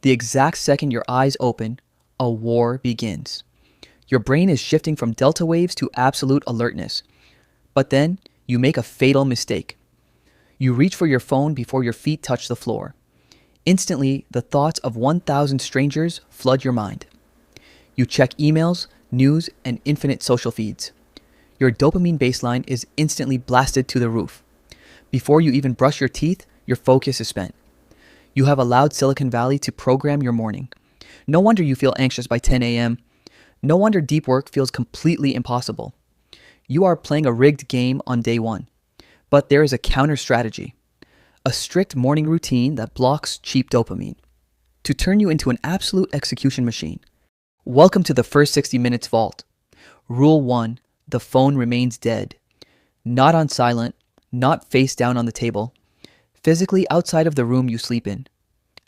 The exact second your eyes open, a war begins. Your brain is shifting from delta waves to absolute alertness. But then, you make a fatal mistake. You reach for your phone before your feet touch the floor. Instantly, the thoughts of 1,000 strangers flood your mind. You check emails, news, and infinite social feeds. Your dopamine baseline is instantly blasted to the roof. Before you even brush your teeth, your focus is spent. You have allowed Silicon Valley to program your morning. No wonder you feel anxious by 10 a.m. No wonder deep work feels completely impossible. You are playing a rigged game on day one. But there is a counter strategy. A strict morning routine that blocks cheap dopamine to turn you into an absolute execution machine. Welcome to the first 60 minutes vault. Rule 1. The phone remains dead. Not on silent, not face down on the table. Physically outside of the room you sleep in.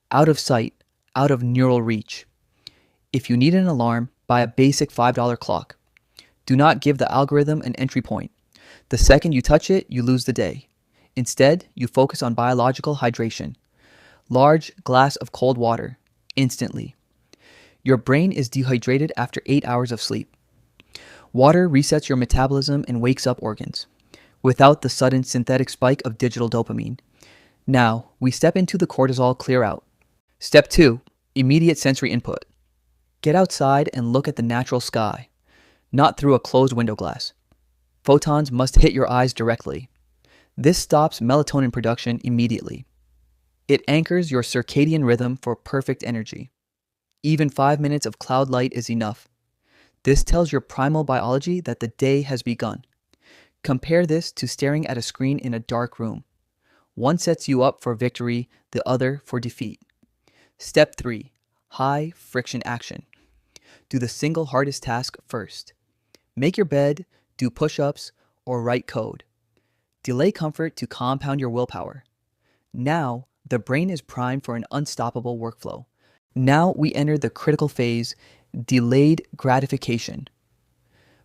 Out of sight, out of neural reach. If you need an alarm, buy a basic $5 clock. Do not give the algorithm an entry point. The second you touch it, you lose the day. Instead, you focus on biological hydration. Large glass of cold water, instantly. Your brain is dehydrated after 8 hours of sleep. Water resets your metabolism and wakes up organs, without the sudden synthetic spike of digital dopamine. Now, we step into the cortisol clear out. Step 2. Immediate sensory input. Get outside and look at the natural sky, not through a closed window glass. Photons must hit your eyes directly. This stops melatonin production immediately. It anchors your circadian rhythm for perfect energy. Even 5 minutes of cloud light is enough. This tells your primal biology that the day has begun. Compare this to staring at a screen in a dark room. One sets you up for victory, the other for defeat. Step 3. High friction action. Do the single hardest task first. Make your bed, do push-ups, or write code. Delay comfort to compound your willpower. Now, the brain is primed for an unstoppable workflow. Now we enter the critical phase, delayed gratification.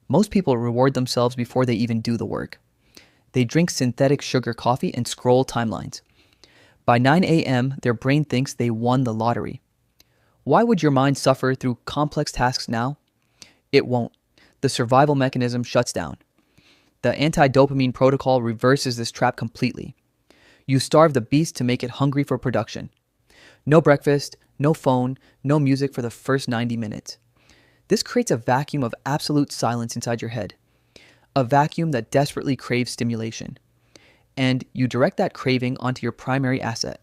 Most people reward themselves before they even do the work. They drink synthetic sugar coffee and scroll timelines. By 9 a.m., their brain thinks they won the lottery. Why would your mind suffer through complex tasks now? It won't. The survival mechanism shuts down. The Anti-Dopamine Protocol reverses this trap completely. You starve the beast to make it hungry for production. No breakfast, no phone, no music for the first 90 minutes. This creates a vacuum of absolute silence inside your head. A vacuum that desperately craves stimulation. And you direct that craving onto your primary asset.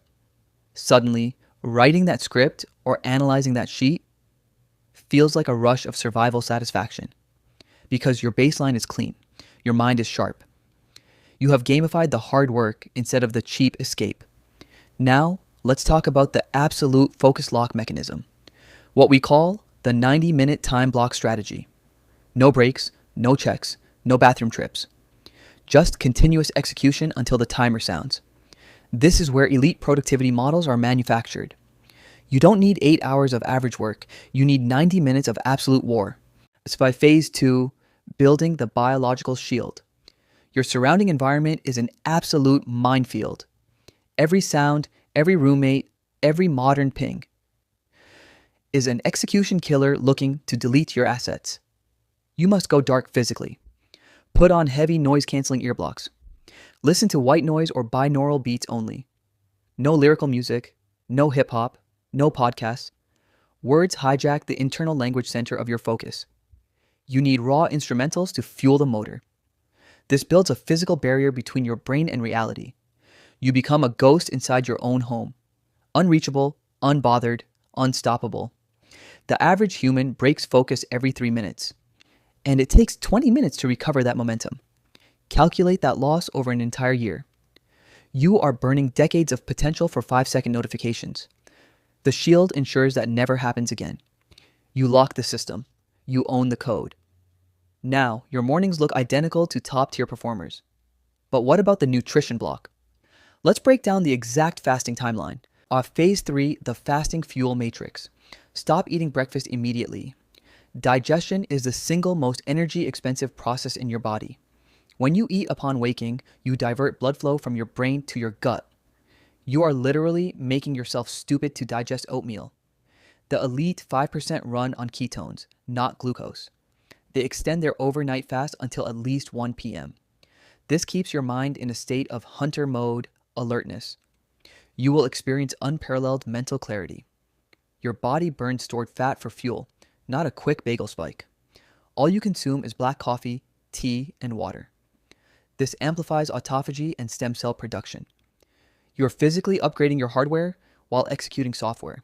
Suddenly, writing that script or analyzing that sheet feels like a rush of survival satisfaction. Because your baseline is clean. Your mind is sharp. You have gamified the hard work instead of the cheap escape. Now, let's talk about the absolute focus lock mechanism. What we call the 90-minute time block strategy. No breaks, no checks, no bathroom trips. Just continuous execution until the timer sounds. This is where elite productivity models are manufactured. You don't need 8 hours of average work. You need 90 minutes of absolute war. It's by phase 2, building the biological shield. Your surrounding environment is an absolute minefield. Every sound, every roommate, every modern ping is an execution killer looking to delete your assets. You must go dark physically. Put on heavy noise-canceling earblocks. Listen to white noise or binaural beats only. No lyrical music, no hip-hop, no podcasts. Words hijack the internal language center of your focus. You need raw instrumentals to fuel the motor. This builds a physical barrier between your brain and reality. You become a ghost inside your own home. Unreachable, unbothered, unstoppable. The average human breaks focus every 3 minutes. And it takes 20 minutes to recover that momentum. Calculate that loss over an entire year. You are burning decades of potential for 5-second notifications. The shield ensures that never happens again. You lock the system. You own the code. Now, your mornings look identical to top-tier performers. But what about the nutrition block? Let's break down the exact fasting timeline. Phase 3, the fasting fuel matrix. Stop eating breakfast immediately. Digestion is the single most energy-expensive process in your body. When you eat upon waking, you divert blood flow from your brain to your gut. You are literally making yourself stupid to digest oatmeal. The elite 5% run on ketones, not glucose. They extend their overnight fast until at least 1 p.m. This keeps your mind in a state of hunter mode alertness. You will experience unparalleled mental clarity. Your body burns stored fat for fuel, not a quick bagel spike. All you consume is black coffee, tea, and water. This amplifies autophagy and stem cell production. You're physically upgrading your hardware while executing software.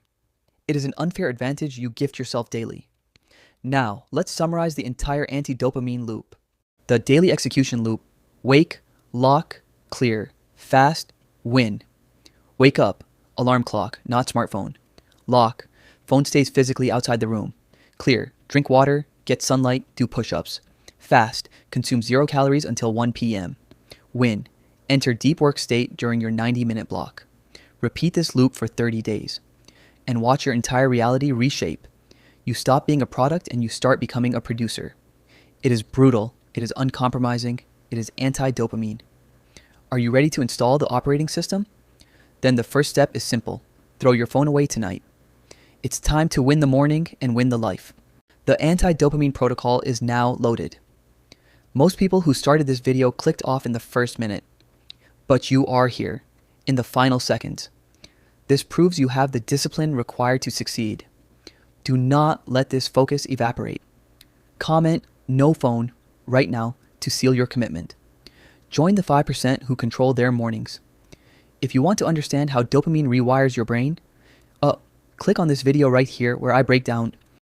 It is an unfair advantage you gift yourself daily. Now, let's summarize the entire anti-dopamine loop. The daily execution loop: wake, lock, clear, fast, win. Wake up, alarm clock, not smartphone. Lock, phone stays physically outside the room. Clear, drink water, get sunlight, do push-ups. Fast, consume 0 calories until 1 p.m. Win, enter deep work state during your 90-minute block. Repeat this loop for 30 days and watch your entire reality reshape. You stop being a product and you start becoming a producer. It is brutal, it is uncompromising, it is anti-dopamine. Are you ready to install the operating system? Then the first step is simple. Throw your phone away tonight. It's time to win the morning and win the life. The Anti-Dopamine Protocol is now loaded. Most people who started this video clicked off in the first minute, but you are here, in the final seconds. This proves you have the discipline required to succeed. Do not let this focus evaporate. Comment "no phone" right now to seal your commitment. Join the 5% who control their mornings. If you want to understand how dopamine rewires your brain, click on this video right here where I break down